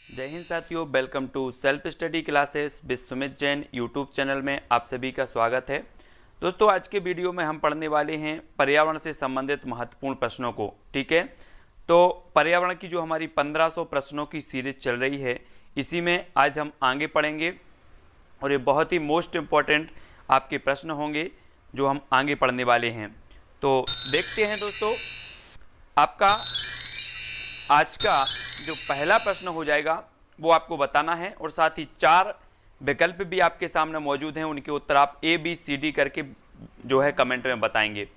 जय हिंद साथियों, welcome to self study classes with Sumit Jain YouTube channel में आप सभी का स्वागत है। दोस्तों, आज के वीडियो में हम पढ़ने वाले हैं पर्यावरण से संबंधित महत्वपूर्ण प्रश्नों को। ठीक है, तो पर्यावरण की जो हमारी 1500 प्रश्नों की सीरीज चल रही है, इसी में आज हम आगे पढ़ेंगे और ये बहुत ही मोस्ट इम्पॉर्टेंट आपके प्रश्न होंगे जो हम आगे पढ़ने वाले हैं। तो देखते हैं दोस्तों, आपका आज का जो पहला प्रश्न हो जाएगा वो आपको बताना है और साथ ही 4 विकल्प भी आपके सामने मौजूद हैं, उनके उत्तर आप ABCD करके जो है कमेंट में बताएंगे।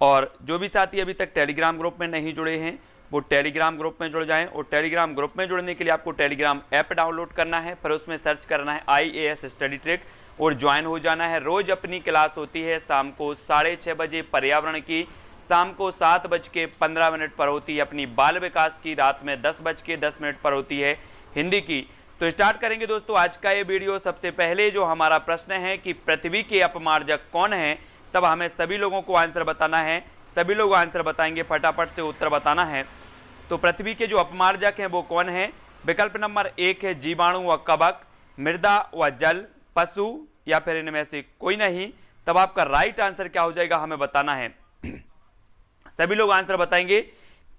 और जो भी साथी अभी तक टेलीग्राम ग्रुप में नहीं जुड़े हैं वो टेलीग्राम ग्रुप में जुड़ जाएं। और टेलीग्राम ग्रुप में जुड़ने के लिए आपको टेलीग्राम ऐप डाउनलोड करना है, फिर उसमें सर्च करना है IAS स्टडी ट्रिक और ज्वाइन हो जाना है। रोज अपनी क्लास होती है शाम को 6:30 बजे पर्यावरण की, शाम को 7:15 पर होती है अपनी बाल विकास की, रात में 10:10 पर होती है हिंदी की। तो स्टार्ट करेंगे दोस्तों आज का ये वीडियो। सबसे पहले जो हमारा प्रश्न है कि पृथ्वी के अपमार्जक कौन है, तब हमें सभी लोगों को आंसर बताना है। सभी लोग आंसर बताएंगे, फटाफट से उत्तर बताना है। तो पृथ्वी के जो अपमार्जक हैं वो कौन है? विकल्प नंबर 1 है जीवाणु व कवक, मृदा व जल, पशु या फिर इनमें से कोई नहीं। तब आपका राइट आंसर क्या हो जाएगा हमें बताना है। सभी लोग आंसर बताएंगे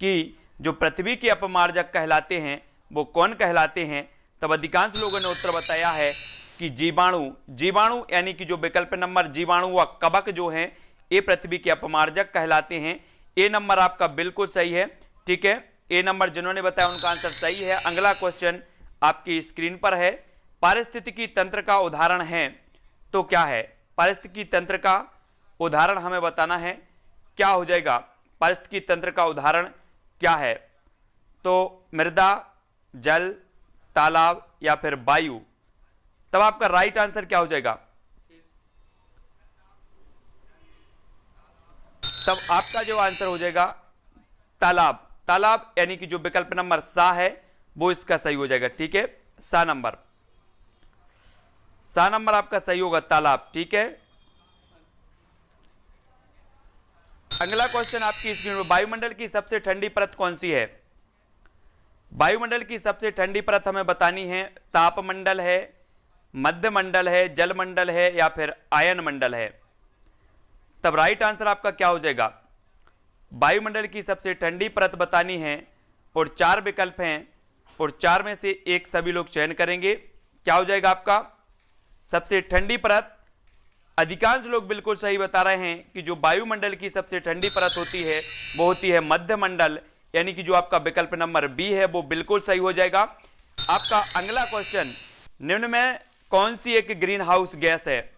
कि जो पृथ्वी के अपमार्जक कहलाते हैं वो कौन कहलाते हैं। तब अधिकांश लोगों ने उत्तर बताया है कि जीवाणु यानी कि जो विकल्प नंबर जीवाणु व कवक जो हैं ये पृथ्वी के अपमार्जक कहलाते हैं। ए नंबर आपका बिल्कुल सही है। ठीक है, ए नंबर जिन्होंने बताया उनका आंसर सही है। अगला क्वेश्चन आपकी स्क्रीन पर है, पारिस्थितिकी तंत्र का उदाहरण है तो क्या है? पारिस्थितिकी तंत्र का उदाहरण हमें बताना है, क्या हो जाएगा? पारिस्थितिकी तंत्र का उदाहरण क्या है? तो मृदा, जल, तालाब या फिर वायु। तब आपका राइट आंसर क्या हो जाएगा? तब आपका जो आंसर हो जाएगा तालाब। तालाब यानी कि जो विकल्प नंबर सा है वो इसका सही हो जाएगा। ठीक है, सा नंबर आपका सही होगा, तालाब। ठीक है, अगला क्वेश्चन आपकी स्क्रीन पर, वायुमंडल की सबसे ठंडी परत कौन सी है? वायुमंडल की सबसे ठंडी परत हमें बतानी है। तापमंडल है, मध्यमंडल है, जलमंडल है या फिर आयन मंडल है। तब राइट आंसर आपका क्या हो जाएगा? वायुमंडल की सबसे ठंडी परत बतानी है और 4 विकल्प हैं और 4 में से एक सभी लोग चयन करेंगे। क्या हो जाएगा आपका? सबसे ठंडी परत अधिकांश लोग बिल्कुल सही बता रहे हैं कि जो वायुमंडल की सबसे ठंडी परत होती है वो होती है मध्यमंडल, यानी कि जो आपका विकल्प नंबर बी है वो बिल्कुल सही हो जाएगा। आपका अगला क्वेश्चन, निम्न में कौन सी एक ग्रीन हाउस गैस है?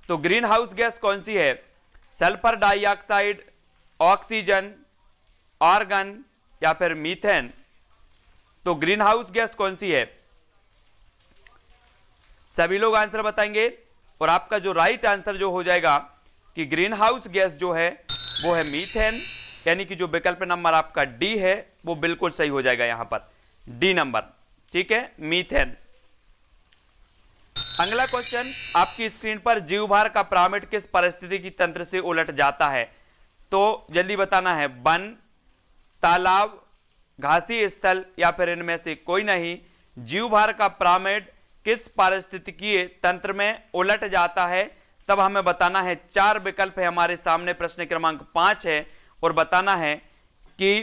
तो ग्रीन हाउस गैस कौन सी है? सल्फर डाइऑक्साइड, ऑक्सीजन, आर्गन या फिर मीथेन। तो ग्रीन हाउस गैस कौन सी है? सभी लोग आंसर बताएंगे और आपका जो राइट आंसर जो हो जाएगा कि ग्रीन हाउस गैस जो है वो है मीथेन, यानी कि जो विकल्प नंबर आपका डी है वो बिल्कुल सही हो जाएगा यहां पर, डी नंबर। ठीक है, मीथेन। अगला क्वेश्चन आपकी स्क्रीन पर, जीवभार का पिरामिड किस पारिस्थितिकी तंत्र से उलट जाता है? तो जल्दी बताना है, वन, तालाब, घासी स्थल या फिर इनमें से कोई नहीं। जीवभार का पिरामिड किस पारिस्थितिकीय तंत्र में उलट जाता है? तब हमें बताना है, 4 विकल्प है हमारे सामने, प्रश्न क्रमांक 5 है और बताना है कि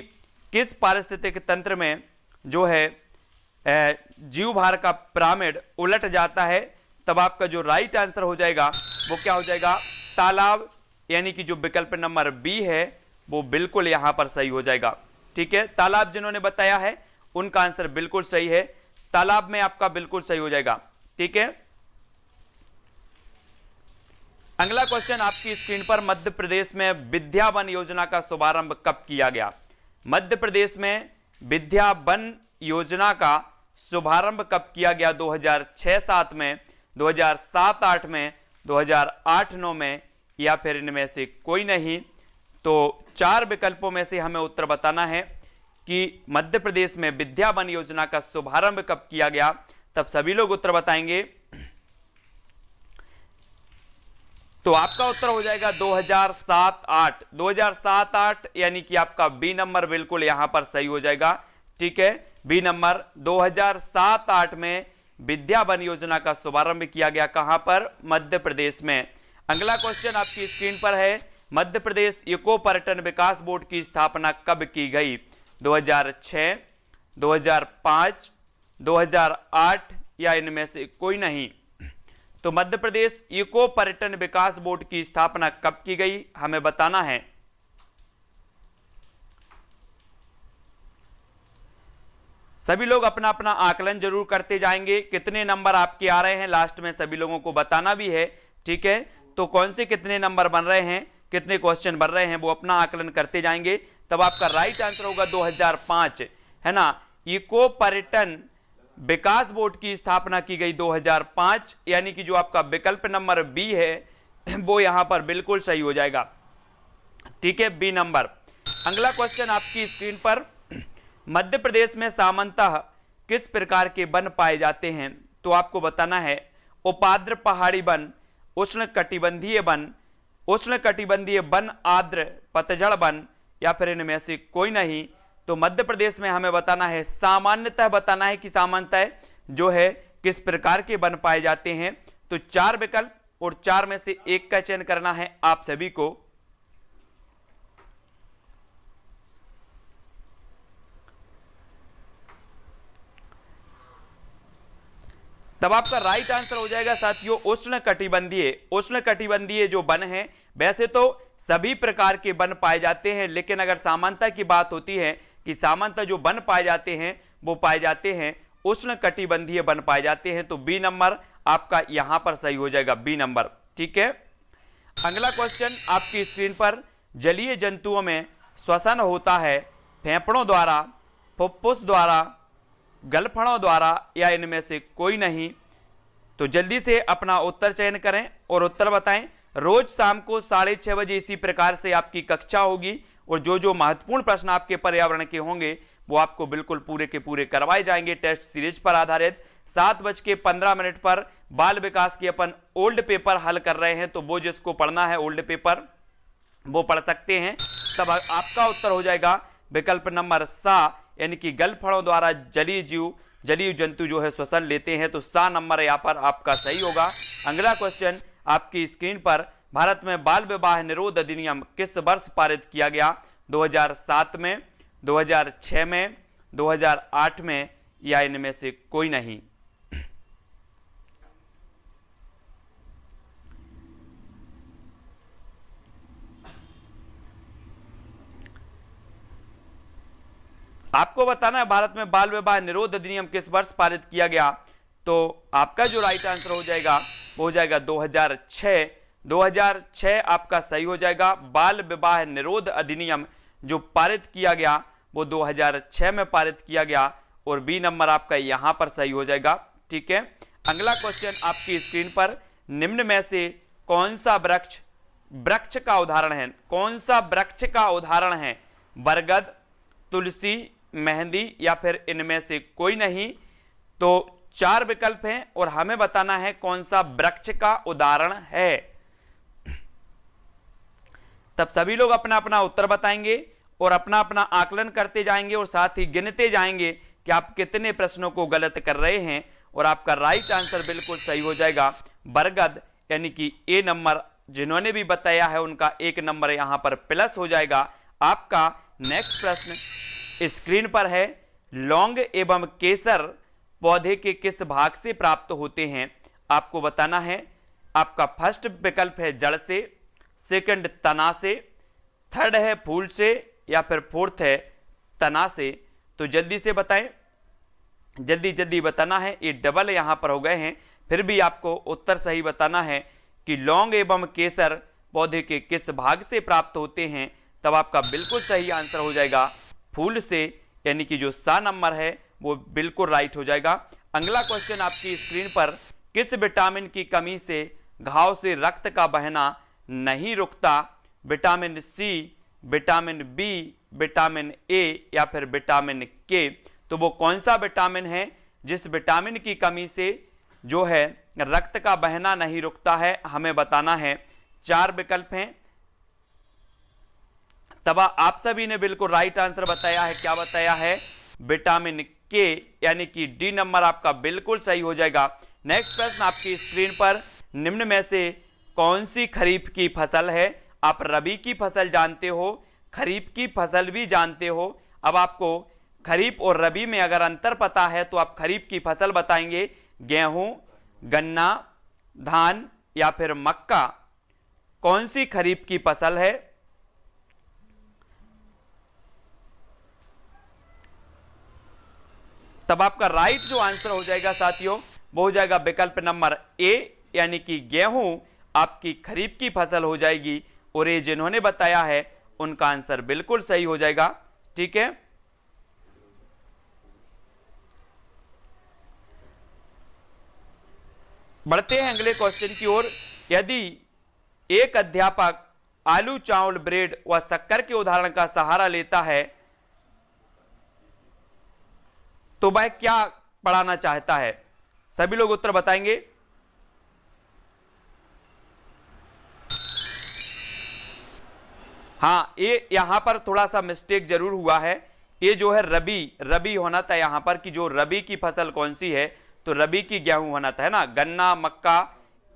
किस पारिस्थितिक तंत्र में जो है जीवभार का पिरामिड उलट जाता है। तब आपका जो राइट आंसर हो जाएगा वो क्या हो जाएगा? तालाब, यानी कि जो विकल्प नंबर बी है वो बिल्कुल यहां पर सही हो जाएगा। ठीक है, तालाब जिन्होंने बताया है उनका आंसर बिल्कुल सही है, तालाब में आपका बिल्कुल सही हो जाएगा। ठीक है, अगला क्वेश्चन आपकी स्क्रीन पर, मध्य प्रदेश में विद्या वन योजना का शुभारंभ कब किया गया? मध्य प्रदेश में विद्या वन योजना का शुभारंभ कब किया गया? 2006-07 में, 2007-08 में, 2008-09 में या फिर इनमें से कोई नहीं। तो 4 विकल्पों में से हमें उत्तर बताना है कि मध्य प्रदेश में विद्या वन योजना का शुभारंभ कब किया गया। तब सभी लोग उत्तर बताएंगे। तो आपका उत्तर हो जाएगा 2007-08, यानी कि आपका बी नंबर बिल्कुल यहां पर सही हो जाएगा। ठीक है, बी नंबर 2007-8 में विद्या वन योजना का शुभारंभ किया गया, कहां पर? मध्य प्रदेश में। अगला क्वेश्चन आपकी स्क्रीन पर है, मध्य प्रदेश इको पर्यटन विकास बोर्ड की स्थापना कब की गई? 2006, 2005, 2008 या इनमें से कोई नहीं। तो मध्य प्रदेश इको पर्यटन विकास बोर्ड की स्थापना कब की गई, हमें बताना है। सभी लोग अपना अपना आकलन जरूर करते जाएंगे। कितने नंबर आपके आ रहे हैं लास्ट में सभी लोगों को बताना भी है, ठीक है? तो कौन से कितने नंबर बन रहे हैं, कितने क्वेश्चन बन रहे हैं, वो अपना आकलन करते जाएंगे। तब आपका राइट आंसर होगा 2005, है ना। इको पर्यटन विकास बोर्ड की स्थापना की गई 2005, यानी कि जो आपका विकल्प नंबर बी है वो यहां पर बिल्कुल सही हो जाएगा, ठीक है, बी नंबर। अगला क्वेश्चन आपकी स्क्रीन पर, मध्य प्रदेश में सामान्यतः किस प्रकार के वन पाए जाते हैं? तो आपको बताना है उपाद्र पहाड़ी वन, उष्ण कटिबंधीय वन, उष्ण कटिबंधीय वन आर्द्र पतझड़ वन, या फिर इनमें से कोई नहीं। तो मध्य प्रदेश में हमें बताना है, सामान्यतः बताना है कि सामान्यतः जो है किस प्रकार के वन पाए जाते हैं। तो 4 विकल्प और 4 में से एक का चयन करना है आप सभी को। तब आपका राइट आंसर हो जाएगा साथियों उष्ण कटिबंधीय। उष्ण कटिबंधीय जो वन है, वैसे तो सभी प्रकार के वन पाए जाते हैं, लेकिन अगर समानता की बात होती है कि सामान्यतः जो वन पाए जाते हैं वो पाए जाते हैं उष्ण कटिबंधीय वन पाए जाते हैं। तो बी नंबर आपका यहां पर सही हो जाएगा, बी नंबर, ठीक है। अगला क्वेश्चन आपकी स्क्रीन पर, जलीय जंतुओं में श्वसन होता है फेफड़ों द्वारा, फुफ्फुस द्वारा, गलफड़ों द्वारा, या इनमें से कोई नहीं। तो जल्दी से अपना उत्तर चयन करें और उत्तर बताएं। रोज शाम को 6:30 बजे इसी प्रकार से आपकी कक्षा होगी और जो जो महत्वपूर्ण प्रश्न आपके पर्यावरण के होंगे वो आपको बिल्कुल पूरे के पूरे करवाए जाएंगे टेस्ट सीरीज पर आधारित। 7:15 पर बाल विकास की अपन ओल्ड पेपर हल कर रहे हैं, तो वो जिसको पढ़ना है ओल्ड पेपर वो पढ़ सकते हैं। तब आपका उत्तर हो जाएगा विकल्प नंबर सा, यानी कि गलफड़ों द्वारा जलीय जंतु जो है श्वसन लेते हैं। तो सा नंबर यहां पर आपका सही होगा। अगला क्वेश्चन आपकी स्क्रीन पर, भारत में बाल विवाह निरोध अधिनियम किस वर्ष पारित किया गया? 2007 में, 2006 में, 2008 में, या इनमें से कोई नहीं। आपको बताना है भारत में बाल विवाह निरोध अधिनियम किस वर्ष पारित किया गया। तो आपका जो राइट आंसर हो जाएगा वो हो जाएगा 2006। 2006 आपका सही हो जाएगा। बाल विवाह निरोध अधिनियम जो पारित किया गया वो 2006 में पारित किया गया और बी नंबर आपका यहां पर सही हो जाएगा, ठीक है। अगला क्वेश्चन आपकी स्क्रीन पर, निम्न में से कौन सा वृक्ष का उदाहरण है? कौन सा वृक्ष का उदाहरण है? बरगद, तुलसी, मेहंदी, या फिर इनमें से कोई नहीं। तो 4 विकल्प हैं और हमें बताना है कौन सा वृक्ष का उदाहरण है। तब सभी लोग अपना अपना उत्तर बताएंगे और अपना अपना आकलन करते जाएंगे और साथ ही गिनते जाएंगे कि आप कितने प्रश्नों को गलत कर रहे हैं और आपका राइट आंसर बिल्कुल सही हो जाएगा बरगद, यानी कि ए नंबर। जिन्होंने भी बताया है उनका 1 नंबर यहां पर प्लस हो जाएगा। आपका नेक्स्ट प्रश्न स्क्रीन पर है, लौंग एवं केसर पौधे के किस भाग से प्राप्त होते हैं? आपको बताना है। आपका फर्स्ट विकल्प है जड़ से, सेकंड तना से, थर्ड है फूल से, या फिर फोर्थ है तना से। तो जल्दी से बताएं, जल्दी जल्दी बताना है। ये डबल यहां पर हो गए हैं, फिर भी आपको उत्तर सही बताना है कि लौंग एवं केसर पौधे के किस भाग से प्राप्त होते हैं। तब आपका बिल्कुल सही आंसर हो जाएगा फूल से, यानी कि जो सा नंबर है वो बिल्कुल राइट हो जाएगा। अगला क्वेश्चन आपकी स्क्रीन पर, किस विटामिन की कमी से घाव से रक्त का बहना नहीं रुकता? Vitamin C, vitamin B, vitamin A, या फिर विटामिन के। तो वो कौन सा विटामिन है जिस विटामिन की कमी से जो है रक्त का बहना नहीं रुकता है? हमें बताना है। 4 विकल्प हैं। तब आप सभी ने बिल्कुल राइट आंसर बताया है। क्या बताया है? विटामिन के, यानी कि डी नंबर आपका बिल्कुल सही हो जाएगा। नेक्स्ट प्रश्न आपकी स्क्रीन पर, निम्न में से कौन सी खरीफ की फसल है? आप रबी की फसल जानते हो, खरीफ की फसल भी जानते हो। अब आपको खरीफ और रबी में अगर अंतर पता है तो आप खरीफ की फसल बताएंगे। गेहूं, गन्ना, धान या फिर मक्का, कौन सी खरीफ की फसल है? तब आपका राइट जो आंसर हो जाएगा साथियों वो हो जाएगा विकल्प नंबर ए, यानी कि गेहूं आपकी खरीफ की फसल हो जाएगी। और ये जिन्होंने बताया है उनका आंसर बिल्कुल सही हो जाएगा। ठीक है, बढ़ते हैं अगले क्वेश्चन की ओर। यदि एक अध्यापक आलू, चावल, ब्रेड व शक्कर के उदाहरण का सहारा लेता है तो वह क्या पढ़ाना चाहता है? सभी लोग उत्तर बताएंगे। हाँ, ये यहां पर थोड़ा सा मिस्टेक जरूर हुआ है। ये जो है रबी होना था यहां पर, कि जो रबी की फसल कौन सी है, तो रबी की गेहूं होना था, है ना। गन्ना, मक्का,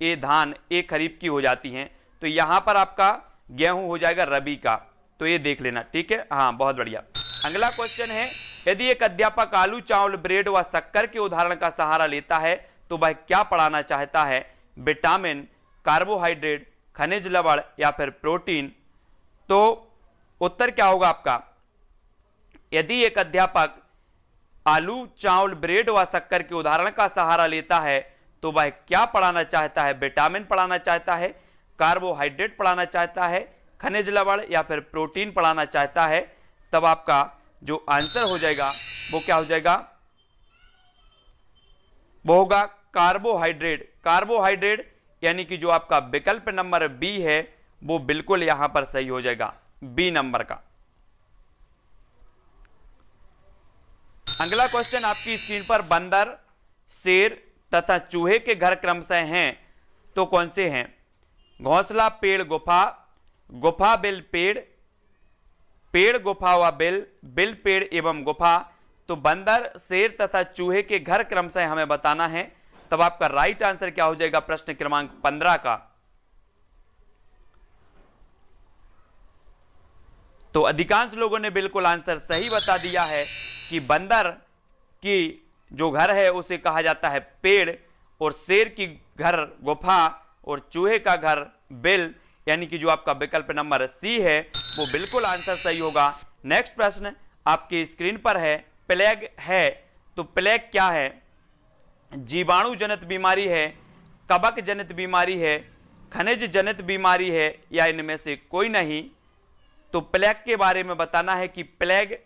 ये धान, ये खरीफ की हो जाती हैं, तो यहां पर आपका गेहूं हो जाएगा रबी का। तो ये देख लेना, ठीक है। हाँ, बहुत बढ़िया। अगला क्वेश्चन है, यदि एक अध्यापक आलू, चावल, ब्रेड व शक्कर के उदाहरण का सहारा लेता है तो वह क्या पढ़ाना चाहता है? विटामिन, कार्बोहाइड्रेट, खनिज लवण या फिर प्रोटीन? तो उत्तर क्या होगा आपका? यदि एक अध्यापक आलू, चावल, ब्रेड व शक्कर के उदाहरण का सहारा लेता है तो वह क्या पढ़ाना चाहता है? विटामिन पढ़ाना चाहता है, कार्बोहाइड्रेट पढ़ाना चाहता है, खनिज लवण या फिर प्रोटीन पढ़ाना चाहता है? तब आपका जो आंसर हो जाएगा वो क्या हो जाएगा? वो होगा कार्बोहाइड्रेट। कार्बोहाइड्रेट यानी कि जो आपका विकल्प नंबर बी है वो बिल्कुल यहां पर सही हो जाएगा, बी नंबर का। अगला क्वेश्चन आपकी स्क्रीन पर, बंदर, शेर तथा चूहे के घर क्रमशः हैं तो कौन से हैं? घोंसला, पेड़, गुफा, गुफा, बिल, पेड़, पेड़, गुफा व बिल, बिल, पेड़ एवं गुफा। तो बंदर, शेर तथा चूहे के घर क्रमशः हमें बताना है। तब आपका राइट आंसर क्या हो जाएगा प्रश्न क्रमांक 15 का? तो अधिकांश लोगों ने बिल्कुल आंसर सही बता दिया है कि बंदर की जो घर है उसे कहा जाता है पेड़, और शेर की घर गुफा, और चूहे का घर बिल, यानी कि जो आपका विकल्प नंबर सी है वो बिल्कुल आंसर सही होगा। नेक्स्ट प्रश्न आपकी स्क्रीन पर है, प्लेग है तो प्लेग क्या है? जीवाणु जनित बीमारी है, कवक जनित बीमारी है, खनिज जनित बीमारी है, या इनमें से कोई नहीं? तो प्लेग के बारे में बताना है कि प्लेग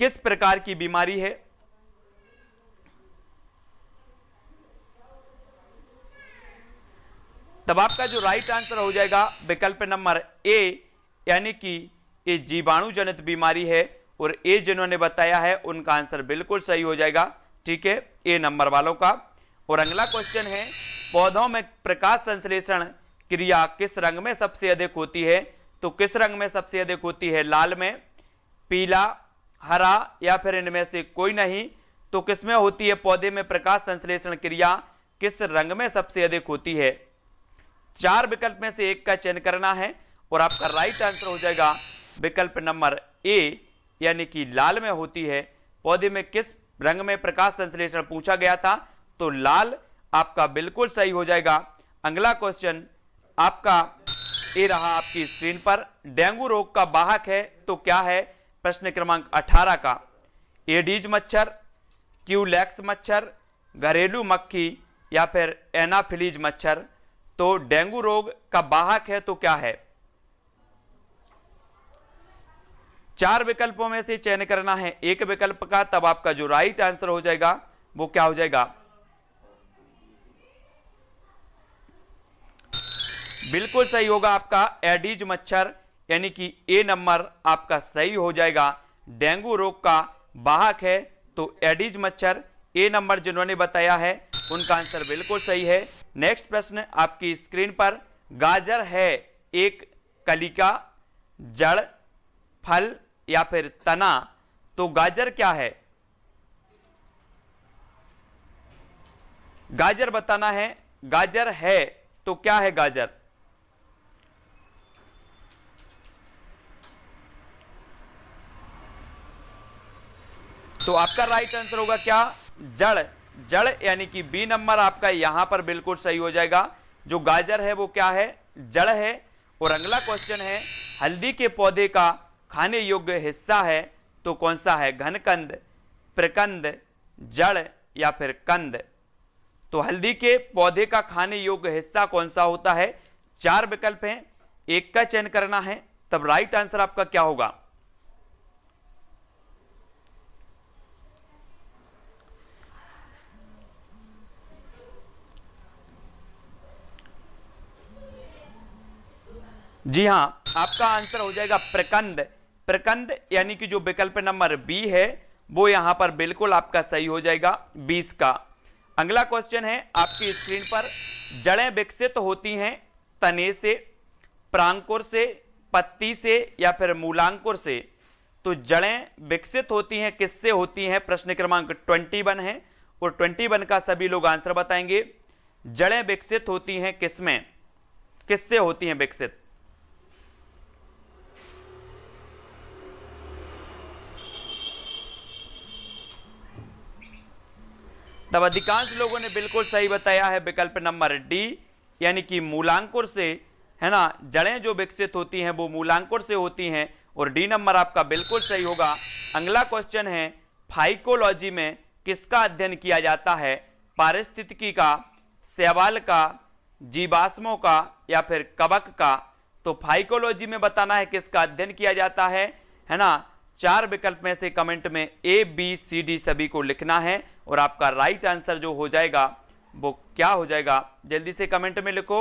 किस प्रकार की बीमारी है। तब आपका जो राइट आंसर हो जाएगा विकल्प नंबर ए, यानी कि ये जीवाणु जनित बीमारी है, और ए जिन्होंने बताया है उनका आंसर बिल्कुल सही हो जाएगा। ठीक है, ए नंबर वालों का। और अगला क्वेश्चन है, पौधों में प्रकाश संश्लेषण क्रिया किस रंग में सबसे अधिक होती है? तो किस रंग में सबसे अधिक होती है? लाल में, पीला, हरा या फिर इनमें से कोई नहीं? तो किसमें होती है पौधे में प्रकाश संश्लेषण क्रिया, किस रंग में सबसे अधिक होती है? 4 विकल्प में से एक का चयन करना है और आपका राइट आंसर हो जाएगा विकल्प नंबर ए, यानी कि लाल में होती है। पौधे में किस रंग में प्रकाश संश्लेषण पूछा गया था, तो लाल आपका बिल्कुल सही हो जाएगा। अगला क्वेश्चन आपका ये रहा आपकी स्क्रीन पर, डेंगू रोग का वाहक है तो क्या है? प्रश्न क्रमांक 18 का, एडीज मच्छर, क्यूलेक्स मच्छर, घरेलू मक्खी या फिर एनाफिलीज मच्छर? तो डेंगू रोग का वाहक है तो क्या है? 4 विकल्पों में से चयन करना है एक विकल्प का। तब आपका जो राइट आंसर हो जाएगा वो क्या हो जाएगा? बिल्कुल सही होगा आपका एडीज मच्छर, यानी कि ए नंबर आपका सही हो जाएगा। डेंगू रोग का वाहक है तो एडीज मच्छर, ए नंबर जिन्होंने बताया है उनका आंसर बिल्कुल सही है। नेक्स्ट प्रश्न आपकी स्क्रीन पर, गाजर है एक कलिका, जड़, फल या फिर तना? तो गाजर क्या है? गाजर बताना है। गाजर है तो क्या है गाजर? तो आपका राइट आंसर होगा क्या? जड़। जड़ यानी कि बी नंबर आपका यहां पर बिल्कुल सही हो जाएगा। जो गाजर है वो क्या है? जड़ है। और अगला क्वेश्चन है, हल्दी के पौधे का खाने योग्य हिस्सा है तो कौन सा है? घनकंद, प्रकंद, जड़ या फिर कंद? तो हल्दी के पौधे का खाने योग्य हिस्सा कौन सा होता है? 4 विकल्प हैं, एक का चयन करना है, तब राइट आंसर आपका क्या होगा? जी हां, आपका आंसर हो जाएगा प्रकंद। प्रकंद यानी कि जो विकल्प नंबर बी है वो यहां पर बिल्कुल आपका सही हो जाएगा 20 का। अगला क्वेश्चन है आपकी स्क्रीन पर, जड़ें विकसित होती हैं तने से, प्रांकुर से, पत्ती से या फिर मूलांकुर से? तो जड़ें विकसित होती हैं किससे होती हैं? प्रश्न क्रमांक 21 है और 21 का सभी लोग आंसर बताएंगे। जड़ें विकसित होती हैं किसमें, किससे होती हैं विकसित? तब अधिकांश लोगों ने बिल्कुल सही बताया है विकल्प नंबर डी, यानी कि मूलांकुर से, है ना। जड़ें जो विकसित होती हैं वो मूलांकुर से होती हैं और डी नंबर आपका बिल्कुल सही होगा। अगला क्वेश्चन है, फाइकोलॉजी में किसका अध्ययन किया जाता है? पारिस्थितिकी का, शैवाल का, जीवाश्मों का या फिर कवक का? तो फाइकोलॉजी में बताना है किसका अध्ययन किया जाता है ना। 4 विकल्प में से कमेंट में ए बी सी डी सभी को लिखना है और आपका राइट आंसर जो हो जाएगा वो क्या हो जाएगा? जल्दी से कमेंट में लिखो।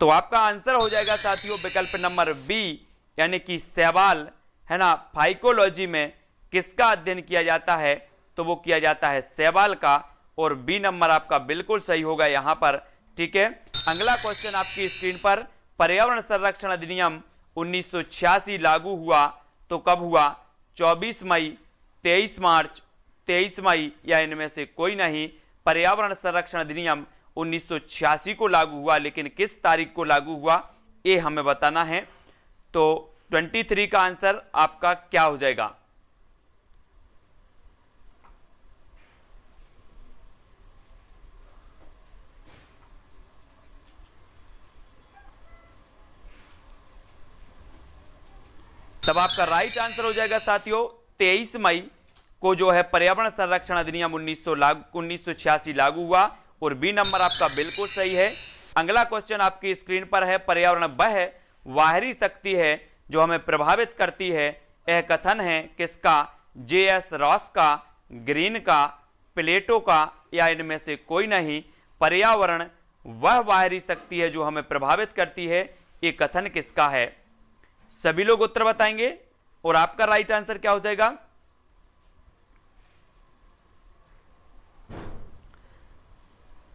तो आपका आंसर हो जाएगा साथियों विकल्प नंबर बी, यानी कि शैवाल, है ना। फाइकोलॉजी में किसका अध्ययन किया जाता है? तो वो किया जाता है शैवाल का और बी नंबर आपका बिल्कुल सही होगा यहां पर। ठीक है, अगला क्वेश्चन आपकी स्क्रीन पर, पर्यावरण संरक्षण अधिनियम 1986 लागू हुआ तो कब हुआ? 24 मई, 23 मार्च, 23 मई या इनमें से कोई नहीं। पर्यावरण संरक्षण अधिनियम 1986 को लागू हुआ, लेकिन किस तारीख को लागू हुआ ये हमें बताना है। तो 23 का आंसर आपका क्या हो जाएगा? तब आपका राइट आंसर हो जाएगा साथियों 23 मई को जो है पर्यावरण संरक्षण अधिनियम 1986 लागू हुआ और बी नंबर आपका बिल्कुल सही है। अगला क्वेश्चन आपकी स्क्रीन पर है, पर्यावरण वह बाहरी शक्ति है जो हमें प्रभावित करती है, यह कथन है किसका? जे.एस. रॉस का, ग्रीन का, प्लेटो का या इनमें से कोई नहीं। पर्यावरण वह बाहरी शक्ति है जो हमें प्रभावित करती है, ये कथन किसका है? सभी लोग उत्तर बताएंगे और आपका राइट आंसर क्या हो जाएगा?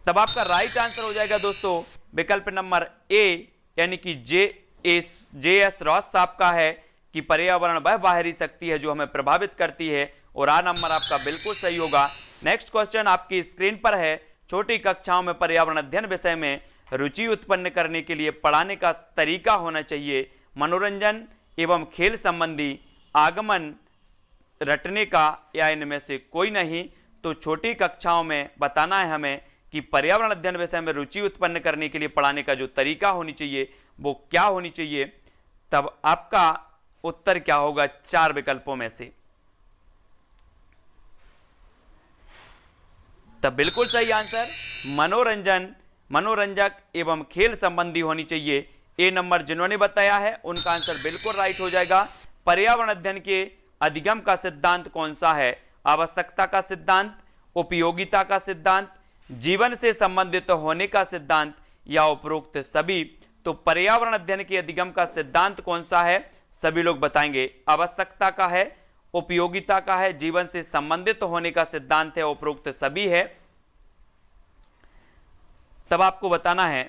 तब आपका राइट आंसर हो जाएगा दोस्तों विकल्प नंबर ए, यानी कि जे.एस. रॉस साहब का है कि पर्यावरण वह बाहरी शक्ति है जो हमें प्रभावित करती है और आ नंबर आपका बिल्कुल सही होगा। नेक्स्ट क्वेश्चन आपकी स्क्रीन पर है, छोटी कक्षाओं में पर्यावरण अध्ययन विषय में रुचि उत्पन्न करने के लिए पढ़ाने का तरीका होना चाहिए मनोरंजन एवं खेल संबंधी, आगमन, रटने का या इनमें से कोई नहीं। तो छोटी कक्षाओं में बताना है हमें कि पर्यावरण अध्ययन विषय में रुचि उत्पन्न करने के लिए पढ़ाने का जो तरीका होनी चाहिए वो क्या होनी चाहिए? तब आपका उत्तर क्या होगा 4 विकल्पों में से? तब बिल्कुल सही आंसर मनोरंजन, मनोरंजक एवं खेल संबंधी होनी चाहिए। ए नंबर जिन्होंने बताया है उनका आंसर बिल्कुल राइट हो जाएगा। पर्यावरण अध्ययन के अधिगम का सिद्धांत कौन सा है? आवश्यकता का सिद्धांत, उपयोगिता का सिद्धांत, जीवन से संबंधित होने का सिद्धांत या उपरोक्त सभी? तो पर्यावरण अध्ययन के अधिगम का सिद्धांत कौन सा है? सभी लोग बताएंगे। आवश्यकता का है, उपयोगिता का है, जीवन से संबंधित होने का सिद्धांत है, उपरोक्त सभी है। तब आपको बताना है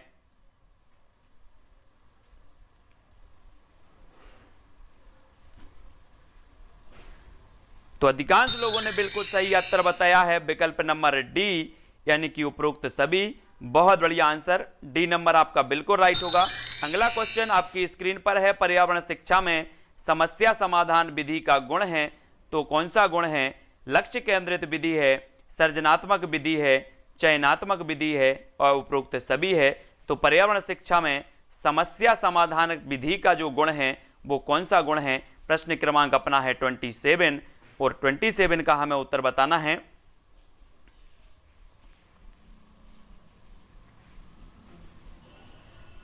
तो अधिकांश लोगों ने बिल्कुल सही उत्तर बताया है विकल्प नंबर डी, यानी कि उपरोक्त सभी। बहुत बढ़िया आंसर, डी नंबर आपका बिल्कुल राइट होगा। अगला क्वेश्चन आपकी स्क्रीन पर है, पर्यावरण शिक्षा में समस्या समाधान विधि का गुण है, तो कौन सा गुण है? लक्ष्य केंद्रित विधि है, सृजनात्मक विधि है, चयनात्मक विधि है और उपरोक्त सभी है। तो पर्यावरण शिक्षा में समस्या समाधान विधि का जो गुण है वो कौन सा गुण है? प्रश्न क्रमांक अपना है 27 और 27 का हमें उत्तर बताना है।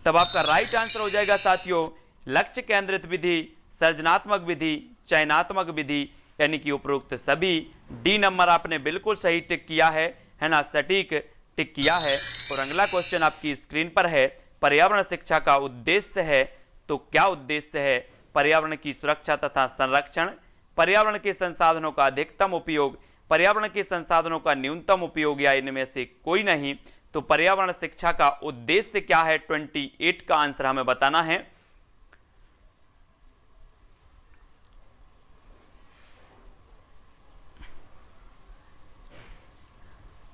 तब आपका राइट आंसर हो जाएगा साथियों लक्ष्य केंद्रित विधि, सृजनात्मक विधि, चयनात्मक विधि, यानी कि उपरोक्त सभी। डी नंबर आपने बिल्कुल सही टिक किया है ना, सटीक टिक किया है। और अगला क्वेश्चन आपकी स्क्रीन पर है, पर्यावरण शिक्षा का उद्देश्य है, तो क्या उद्देश्य है? पर्यावरण की सुरक्षा तथा संरक्षण, पर्यावरण के संसाधनों का अधिकतम उपयोग, पर्यावरण के संसाधनों का न्यूनतम उपयोग, या इनमें से कोई नहीं। तो पर्यावरण शिक्षा का उद्देश्य क्या है? 28 का आंसर हमें बताना है।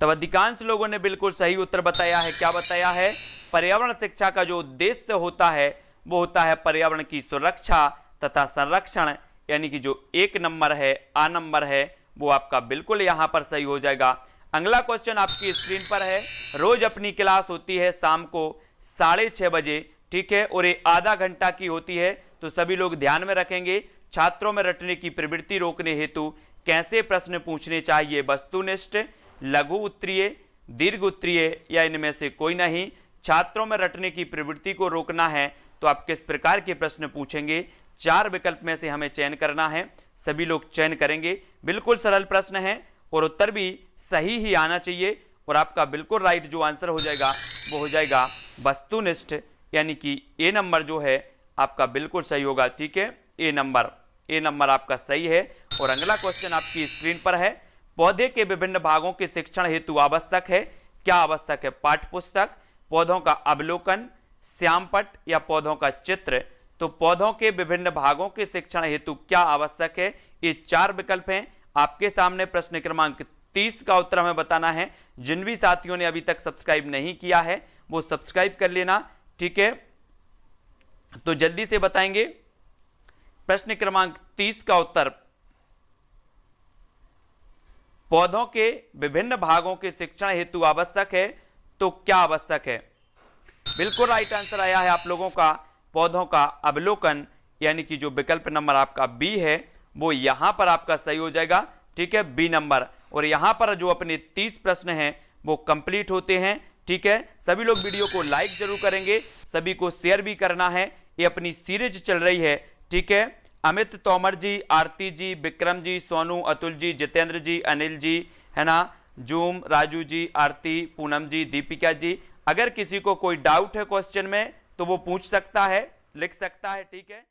तब अधिकांश लोगों ने बिल्कुल सही उत्तर बताया है। क्या बताया है? पर्यावरण शिक्षा का जो उद्देश्य होता है वो होता है पर्यावरण की सुरक्षा तथा संरक्षण, यानी कि जो एक नंबर है, आ नंबर है, वो आपका बिल्कुल यहां पर सही हो जाएगा। अगला क्वेश्चन आपकी स्क्रीन पर है, रोज अपनी क्लास होती है शाम को 6:30 बजे, ठीक है, और ये आधा घंटा की होती है। तो सभी लोग ध्यान में रखेंगे, छात्रों में रटने की प्रवृत्ति रोकने हेतु कैसे प्रश्न पूछने चाहिए? वस्तुनिष्ठ, लघु उत्तरीय, दीर्घ उत्तरीय, या इनमें से कोई नहीं। छात्रों में रटने की प्रवृत्ति को रोकना है तो आप किस प्रकार के प्रश्न पूछेंगे? 4 विकल्प में से हमें चयन करना है, सभी लोग चयन करेंगे। बिल्कुल सरल प्रश्न है और उत्तर भी सही ही आना चाहिए। और आपका बिल्कुल राइट जो आंसर हो जाएगा वो हो जाएगा वस्तुनिष्ठ, यानी कि ए नंबर जो है आपका बिल्कुल सही होगा, ठीक है, ए नंबर आपका सही है। और अगला क्वेश्चन आपकी स्क्रीन पर है, पौधे के विभिन्न भागों के शिक्षण हेतु आवश्यक है, क्या आवश्यक है? पाठ्यपुस्तक, पौधों का अवलोकन, श्यामपट्ट, या पौधों का चित्र। तो पौधों के विभिन्न भागों के शिक्षण हेतु क्या आवश्यक है? ये 4 विकल्प हैं आपके सामने। प्रश्न क्रमांक 30 का उत्तर हमें बताना है। जिन भी साथियों ने अभी तक सब्सक्राइब नहीं किया है वो सब्सक्राइब कर लेना, ठीक है। तो जल्दी से बताएंगे प्रश्न क्रमांक 30 का उत्तर, पौधों के विभिन्न भागों के शिक्षण हेतु आवश्यक है, तो क्या आवश्यक है? बिल्कुल राइट आंसर आया है आप लोगों का पौधों का अवलोकन, यानी कि जो विकल्प नंबर आपका बी है वो यहां पर आपका सही हो जाएगा, ठीक है, बी नंबर। और यहां पर जो अपने 30 प्रश्न हैं वो कंप्लीट होते हैं, ठीक है। सभी लोग वीडियो को लाइक जरूर करेंगे, सभी को शेयर भी करना है। ये अपनी सीरीज चल रही है, ठीक है। अमित, तोमर जी, आरती जी, विक्रम जी, सोनू, अतुल जी, जितेंद्र जी, अनिल जी, है ना, जूम, राजू जी, आरती, पूनम जी, दीपिका जी, अगर किसी को कोई डाउट है क्वेश्चन में तो वो पूछ सकता है, लिख सकता है, ठीक है।